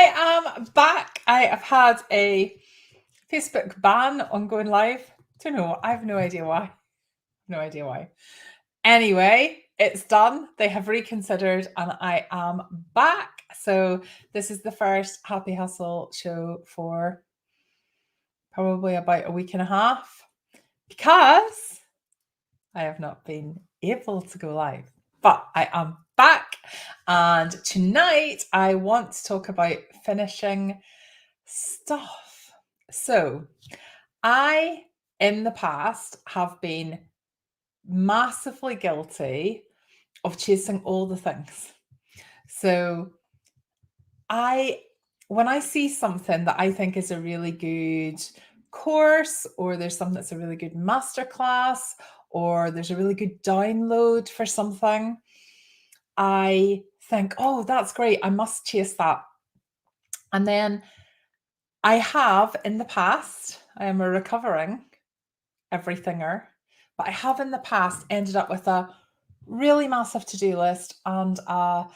I am back. I have had a Facebook ban on going live. Don't know. I have no idea why. No idea why. Anyway, it's done. They have reconsidered and I am back. So this is the first Happy Hustle show for probably about a week and a half because I have not been able to go live. But I am back, and tonight I want to talk about finishing stuff. So, I in the past have been massively guilty of chasing all the things. So, when I see something that I think is a really good course, or there's something that's a really good masterclass, or there's a really good download for something, I think, oh, that's great. I must chase that. And then I have in the past, I am a recovering everythinger, but I have in the past ended up with a really massive to-do list and a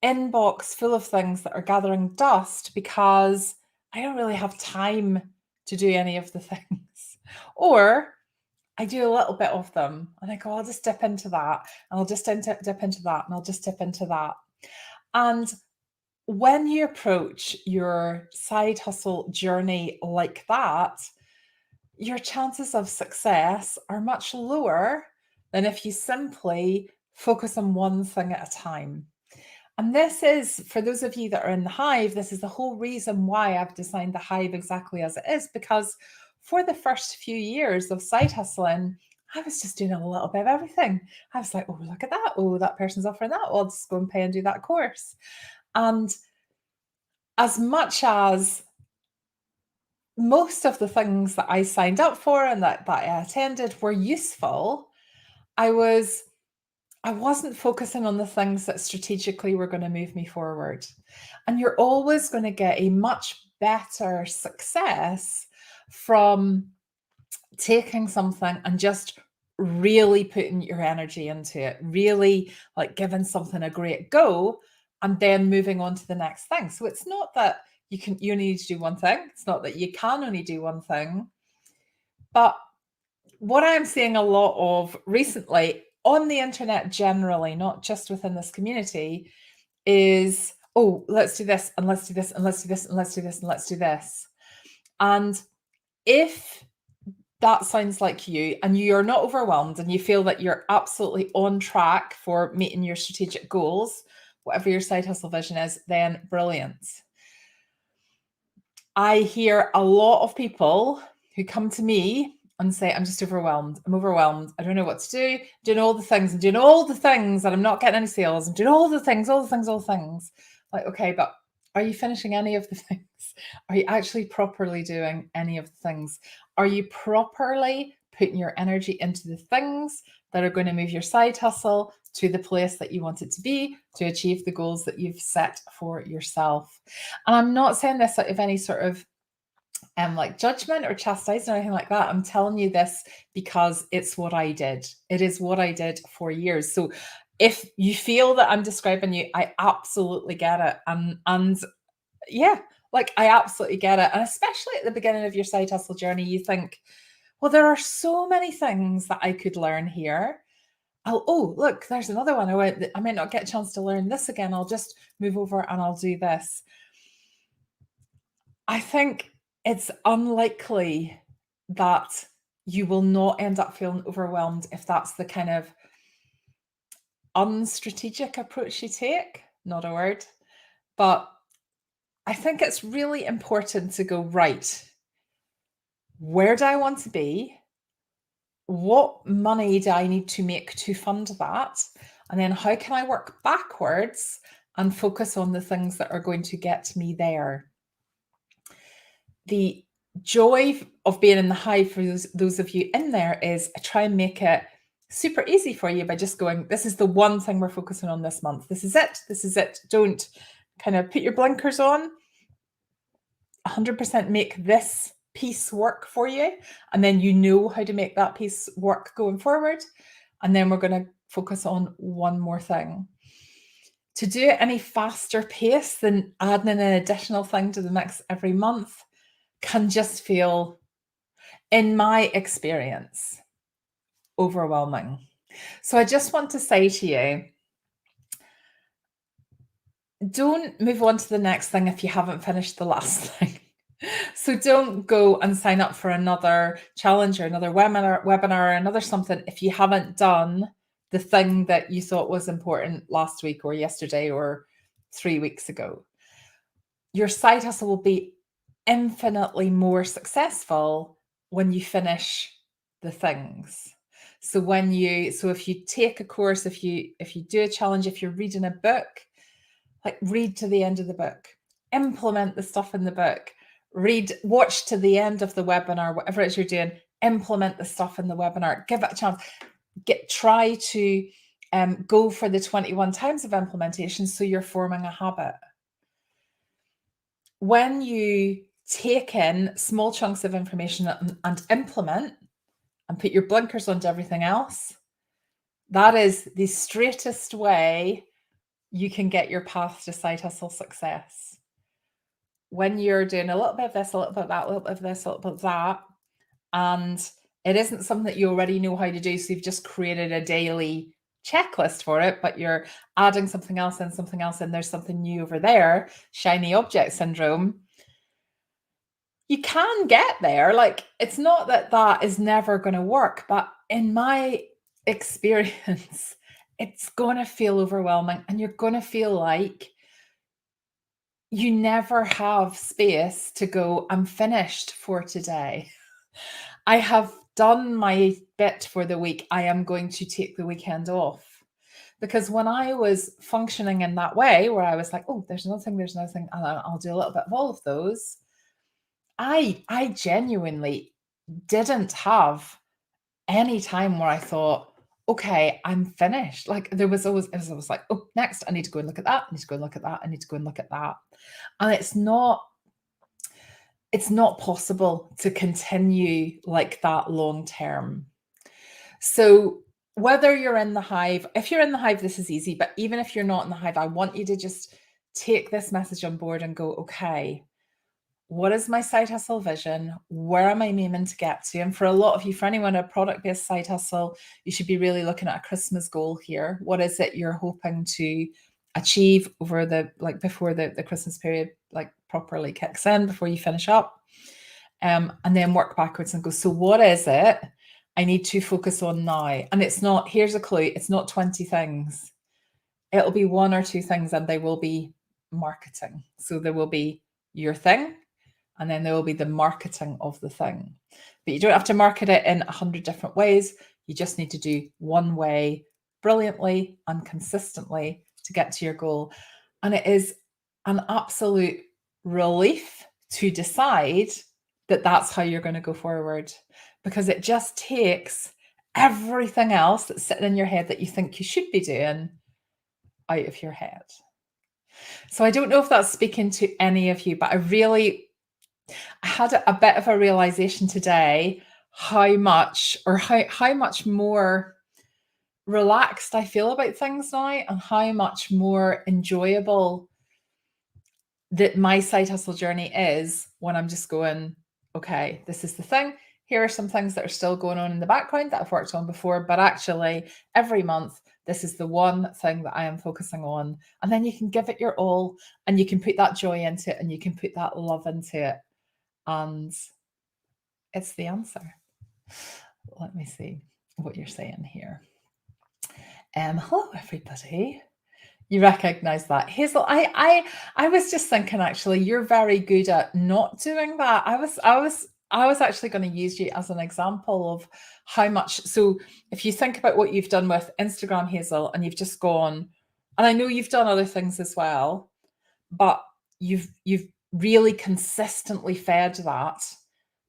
inbox full of things that are gathering dust because I don't really have time to do any of the things. Or I do a little bit of them and I go, I'll just dip into that and I'll just dip into that and I'll just dip into that. And when you approach your side hustle journey like that, your chances of success are much lower than if you simply focus on one thing at a time. And this is, for those of you that are in the hive, this is the whole reason why I've designed the hive exactly as it is, because for the first few years of side hustling, I was just doing a little bit of everything. I was like, oh, look at that. Oh, that person's offering that. Well, I'll just go and pay and do that course. And as much as most of the things that I signed up for and that I attended were useful, I wasn't focusing on the things that strategically were going to move me forward. And you're always going to get a much better success from taking something and just really putting your energy into it, really like giving something a great go and then moving on to the next thing. So it's not that you only need to do one thing. It's not that you can only do one thing. But what I'm seeing a lot of recently on the internet generally, not just within this community, is, oh, let's do this and let's do this and let's do this and let's do this and let's do this. And if that sounds like you and you're not overwhelmed and you feel that you're absolutely on track for meeting your strategic goals, whatever your side hustle vision is, then brilliant. I hear a lot of people who come to me and say, I'm just overwhelmed. I'm overwhelmed. I don't know what to do. I'm doing all the things. I'm doing all the things and I'm not getting any sales. I'm doing all the things, all the things, all the things. Like, okay, but are you finishing any of the things? Are you actually properly doing any of the things? Are you properly putting your energy into the things that are going to move your side hustle to the place that you want it to be to achieve the goals that you've set for yourself? And I'm not saying this out of any sort of like judgment or chastising or anything like that. I'm telling you this because it's what I did. It is what I did for years. So if you feel that I'm describing you, I absolutely get it. And yeah, like I absolutely get it. And especially at the beginning of your side hustle journey, you think, well, there are so many things that I could learn here. Oh, look, there's another one. I might not get a chance to learn this again. I'll just move over and I'll do this. I think it's unlikely that you will not end up feeling overwhelmed if that's the kind of unstrategic approach you take. Not a word. But I think it's really important to go, right, where do I want to be? What money do I need to make to fund that? And then how can I work backwards and focus on the things that are going to get me there? The joy of being in the hive for those of you in there is I try and make it super easy for you by just going, this is the one thing we're focusing on this month. This is it. This is it. Don't kind of put your blinkers on. 100% make this piece work for you. And then you know how to make that piece work going forward. And then we're going to focus on one more thing. To do it any faster pace than adding an additional thing to the mix every month can just feel, in my experience, overwhelming. So I just want to say to you, don't move on to the next thing if you haven't finished the last thing. So don't go and sign up for another challenge or another webinar or another something if you haven't done the thing that you thought was important last week or yesterday or 3 weeks ago. Your side hustle will be infinitely more successful when you finish the things. So if you take a course, if you do a challenge, if you're reading a book, like read to the end of the book, implement the stuff in the book, watch to the end of the webinar, whatever it is you're doing, implement the stuff in the webinar, give it a chance, try to go for the 21 times of implementation so you're forming a habit. When you take in small chunks of information and implement and put your blinkers onto everything else, that is the straightest way you can get your path to side hustle success. When you're doing a little bit of this, a little bit of that, a little bit of this, a little bit of that, and it isn't something that you already know how to do, so you've just created a daily checklist for it, but you're adding something else and there's something new over there, shiny object syndrome. You can get there. Like, it's not that that is never going to work, but in my experience, it's going to feel overwhelming and you're going to feel like you never have space to go, I'm finished for today. I have done my bit for the week. I am going to take the weekend off. Because when I was functioning in that way, where I was like, oh, there's nothing, and I'll do a little bit of all of those, I genuinely didn't have any time where I thought, okay, I'm finished. Like it was always like, oh, next, I need to go and look at that. I need to go and look at that. I need to go and look at that. And it's not possible to continue like that long term. So whether you're in the hive, if you're in the hive, this is easy. But even if you're not in the hive, I want you to just take this message on board and go, okay, what is my side hustle vision? Where am I aiming to get to? And for a lot of you, for anyone, a product-based side hustle, you should be really looking at a Christmas goal here. What is it you're hoping to achieve over before the Christmas period properly kicks in, before you finish up? And then work backwards and go, so what is it I need to focus on now? And it's not, here's a clue, it's not 20 things. It'll be 1 or 2 things, and they will be marketing. So there will be your thing, and then there will be the marketing of the thing. But you don't have to market it in 100 different ways. You just need to do one way brilliantly and consistently to get to your goal. And it is an absolute relief to decide that that's how you're going to go forward, because it just takes everything else that's sitting in your head that you think you should be doing out of your head. So I don't know if that's speaking to any of you, but I had a bit of a realization today how much more relaxed I feel about things now, and how much more enjoyable that my side hustle journey is when I'm just going, okay, this is the thing. Here are some things that are still going on in the background that I've worked on before, but actually every month, this is the one thing that I am focusing on. And then you can give it your all, and you can put that joy into it, and you can put that love into it. And it's the answer. Let me see what you're saying here. Hello, everybody. You recognize that, Hazel? I was just thinking, actually, you're very good at not doing that. I was actually going to use you as an example of how much. So if you think about what you've done with Instagram, Hazel, and you've just gone, and I know you've done other things as well, but you've really consistently fed that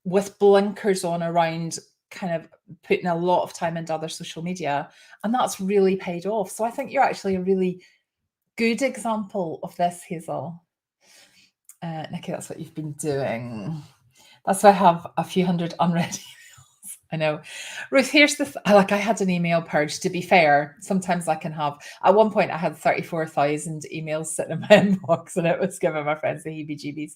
with blinkers on around kind of putting a lot of time into other social media, and that's really paid off. So I think you're actually a really good example of this, Hazel. Nikki, that's what you've been doing. That's why I have a few hundred unread emails. I know. Ruth, here's the like I had an email purge. To be fair, sometimes I can have, at one point I had 34,000 emails sitting in my inbox and it was giving my friends the heebie-jeebies.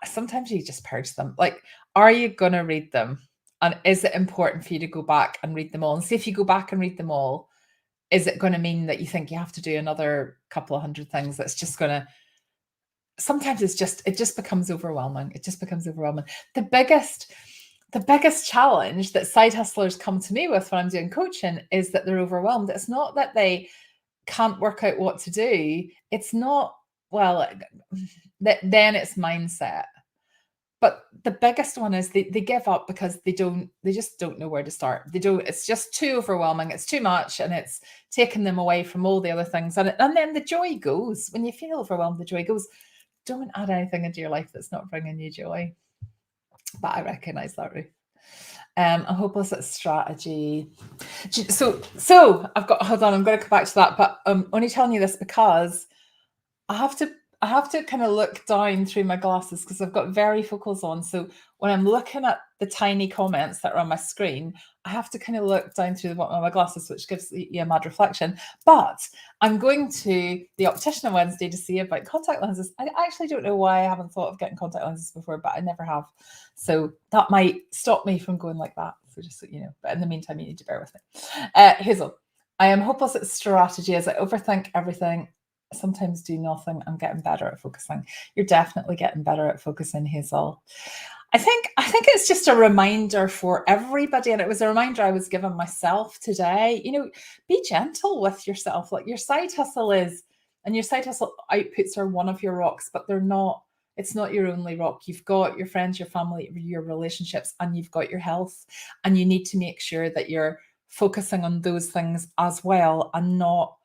Sometimes you just purge them. Like, are you going to read them? And is it important for you to go back and read them all? And see, if you go back and read them all, is it going to mean that you think you have to do another couple of hundred things that's just going to, sometimes it just becomes overwhelming. It just becomes overwhelming. The biggest challenge that side hustlers come to me with when I'm doing coaching is that they're overwhelmed. It's not that they can't work out what to do. It's not, well, then it's mindset. But the biggest one is they give up because they just don't know where to start. It's just too overwhelming. It's too much, and it's taking them away from all the other things. And then the joy goes. When you feel overwhelmed, the joy goes. Don't add anything into your life that's not bringing you joy. But I recognize that, Ruth. A hopeless at strategy. So I've got, hold on, I'm going to come back to that, but I'm only telling you this because I have to kind of look down through my glasses because I've got varifocals on. So when I'm looking at the tiny comments that are on my screen, I have to kind of look down through the bottom of my glasses, which gives you a mad reflection. But I'm going to the optician on Wednesday to see about contact lenses. I actually don't know why I haven't thought of getting contact lenses before, but I never have. So that might stop me from going like that. So just so you know. But in the meantime, you need to bear with me. Hazel, I am hopeless at strategy as I overthink everything. Sometimes do nothing. I'm getting better at focusing. You're definitely getting better at focusing, Hazel. I think it's just a reminder for everybody, and it was a reminder I was giving myself today. Be gentle with yourself. Like, your side hustle is, and your side hustle outputs are one of your rocks, but they're not. It's not your only rock. You've got your friends, your family, your relationships, and you've got your health, and you need to make sure that you're focusing on those things as well, and not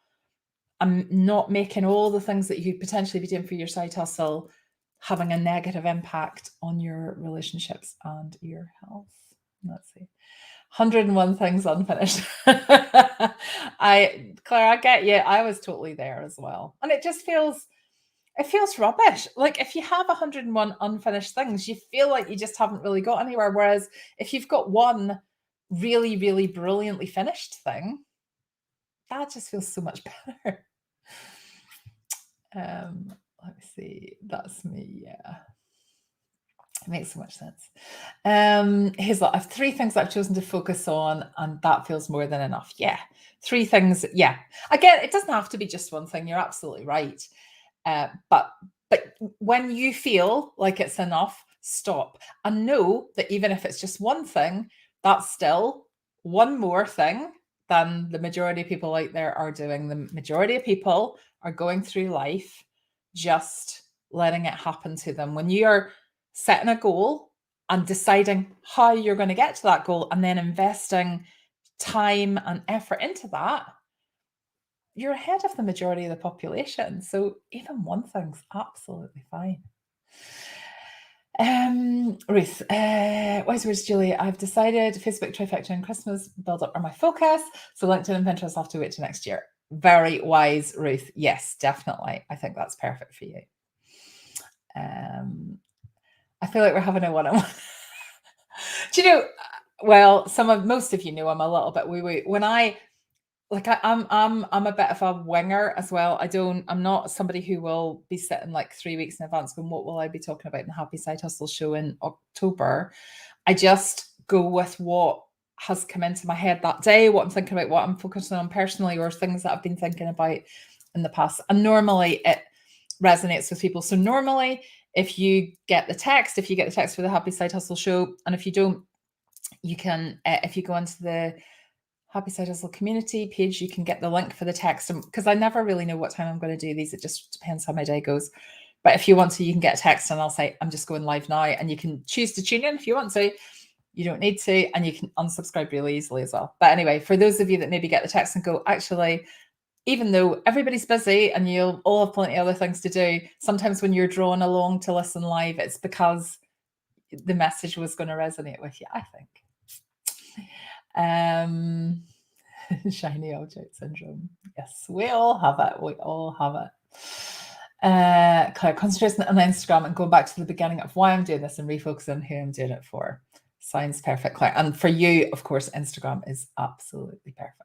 making all the things that you could potentially be doing for your side hustle having a negative impact on your relationships and your health. Let's see. 101 things unfinished. Claire, I get you. I was totally there as well. And it feels rubbish. Like, if you have 101 unfinished things, you feel like you just haven't really got anywhere. Whereas if you've got one really, really brilliantly finished thing, that just feels so much better. Let me see. That's me. Yeah. It makes so much sense. Hazel, I have 3 things that I've chosen to focus on, and that feels more than enough. Yeah. 3 things. Yeah. Again, it doesn't have to be just one thing. You're absolutely right. But when you feel like it's enough, stop and know that even if it's just one thing, that's still one more thing than the majority of people out there are doing. The majority of people are going through life just letting it happen to them. When you are setting a goal and deciding how you're going to get to that goal and then investing time and effort into that, you're ahead of the majority of the population. So even one thing's absolutely fine. Ruth, wise words, Julie. I've decided Facebook, trifecta, and Christmas build up are my focus. So LinkedIn and Pinterest have to wait till next year. Very wise, Ruth. Yes, definitely. I think that's perfect for you. I feel like we're having a one-on-one. Do you know? Well, most of you know I'm a little bit woo-woo. When I'm a bit of a winger as well. I'm not somebody who will be sitting like 3 weeks in advance going, what will I be talking about in the Happy Side Hustle show in October? I just go with what has come into my head that day, what I'm thinking about, what I'm focusing on personally, or things that I've been thinking about in the past. And normally it resonates with people. So normally if you get the text for the Happy Side Hustle show, and if you don't, you can, if you go into the Happy Side Hustle community page, you can get the link for the text, because I never really know what time I'm going to do these. It just depends how my day goes. But if you want to, you can get a text and I'll say, I'm just going live now, and you can choose to tune in if you want to. You don't need to, and you can unsubscribe really easily as well. But anyway, for those of you that maybe get the text and go, actually, even though everybody's busy and you'll all have plenty of other things to do, sometimes when you're drawn along to listen live, it's because the message was going to resonate with you, I think. Shiny object syndrome. Yes, we all have it. We all have it. Claire, concentrating on Instagram and going back to the beginning of why I'm doing this and refocusing on who I'm doing it for. Sounds perfect, Claire. And for you, of course, Instagram is absolutely perfect.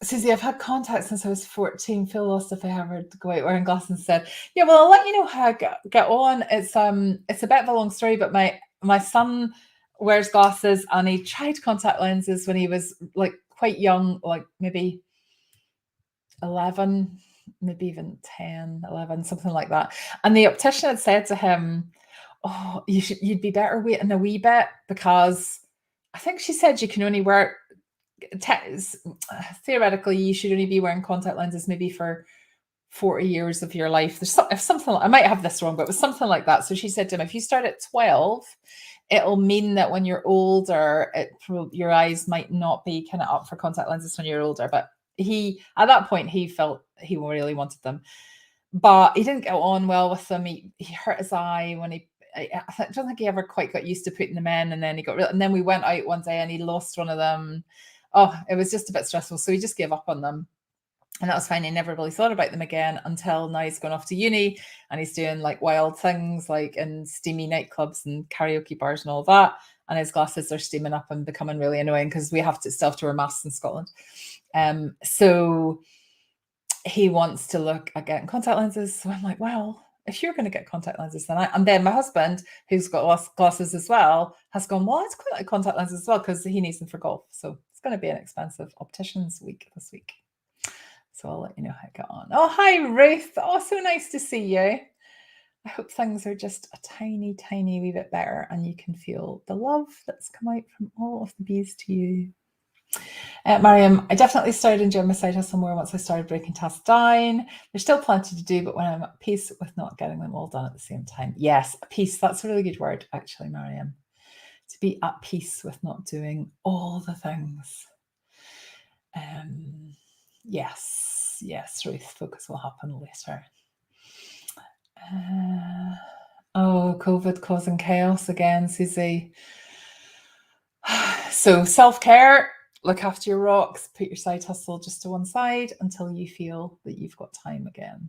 Susie, I've had contact since I was 14. Feel lost if I ever go out wearing glasses instead. Yeah, well, I'll let you know how I get on. It's a bit of a long story, but my son wears glasses and he tried contact lenses when he was like quite young, like maybe 11, maybe even 10, 11, something like that. And the optician had said to him, "Oh, you'd be better waiting a wee bit because I think she said you can only wear theoretically you should only be wearing contact lenses maybe for 40 years of your life." There's something I might have this wrong, but it was something like that. So she said to him, if you start at 12, it'll mean that when you're older, your eyes might not be kind of up for contact lenses when you're older. But at that point, he felt he really wanted them, but he didn't get on well with them. He hurt his eye when I don't think he ever quite got used to putting them in, and then and then we went out one day and he lost one of them. Oh, it was just a bit stressful. So he just gave up on them. And that was fine. He never really thought about them again until now he's gone off to uni and he's doing like wild things like in steamy nightclubs and karaoke bars and all that. And his glasses are steaming up and becoming really annoying because we still have to wear masks in Scotland. So he wants to look at getting contact lenses. So I'm like, well, if you're going to get contact lenses, and then my husband, who's got glasses as well, has gone, well, it's quite like contact lenses as well because he needs them for golf. So it's going to be an expensive optician's week this week. So I'll let you know how I get on. Oh, hi, Ruth. Oh, so nice to see you. I hope things are just a tiny, tiny wee bit better and you can feel the love that's come out from all of the bees to you. Mariam, I definitely started enjoying my side hustle more once I started breaking tasks down. There's still plenty to do, but when I'm at peace with not getting them all done at the same time. Yes, peace. That's a really good word, actually, Mariam. To be at peace with not doing all the things. Yes, Ruth, focus will happen later. COVID causing chaos again, Susie. So self-care, look after your rocks, put your side hustle just to one side until you feel that you've got time again.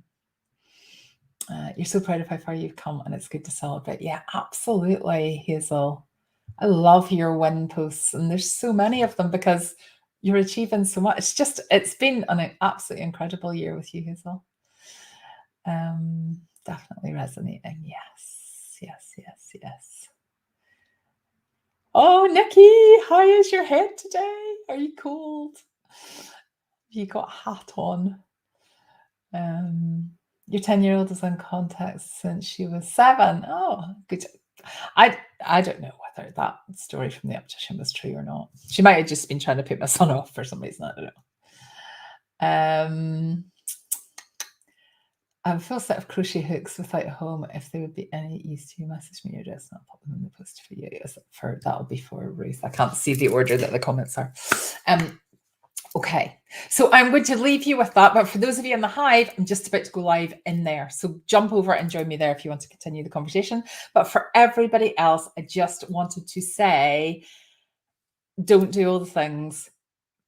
You're so proud of how far you've come and it's good to celebrate. Yeah, absolutely, Hazel. I love your win posts and there's so many of them because you're achieving so much. It's been an absolutely incredible year with you, Hazel. Definitely resonating. Yes. Oh, Nikki, how is your head today? Are you cold? You got a hat on. Your 10-year-old is in contact since she was 7. Oh, good. I don't know whether that story from the optician was true or not. She might have just been trying to put my son off for some reason. I don't know. I have a full set of crochet hooks without a home. If they would be any use to you, message me your address and I'll pop them in the post for you. That'll be for Ruth. I can't see the order that the comments are. Okay, so I'm going to leave you with that. But for those of you in the Hive, I'm just about to go live in there. So jump over and join me there if you want to continue the conversation. But for everybody else, I just wanted to say, don't do all the things.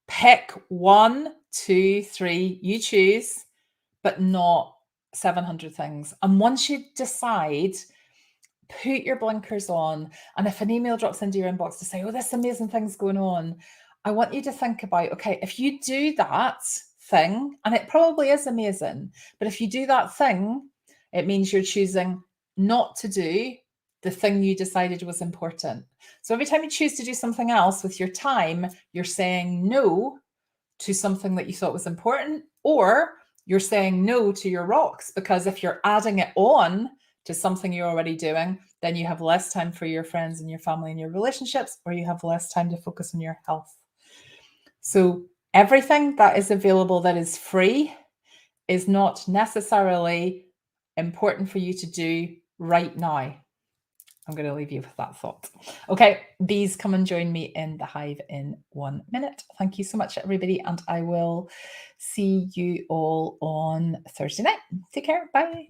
Pick 1, 2, 3, you choose, but not 700 things. And once you decide, put your blinkers on. And if an email drops into your inbox to say, oh, this amazing thing's going on, I want you to think about, okay, if you do that thing, and it probably is amazing, but if you do that thing, it means you're choosing not to do the thing you decided was important. So every time you choose to do something else with your time, you're saying no to something that you thought was important, or you're saying no to your rocks, because if you're adding it on to something you're already doing, then you have less time for your friends and your family and your relationships, or you have less time to focus on your health. So everything that is available that is free is not necessarily important for you to do right now. I'm going to leave you with that thought. Okay, bees, come and join me in the Hive in 1 minute. Thank you so much, everybody, and I will see you all on Thursday night. Take care. Bye.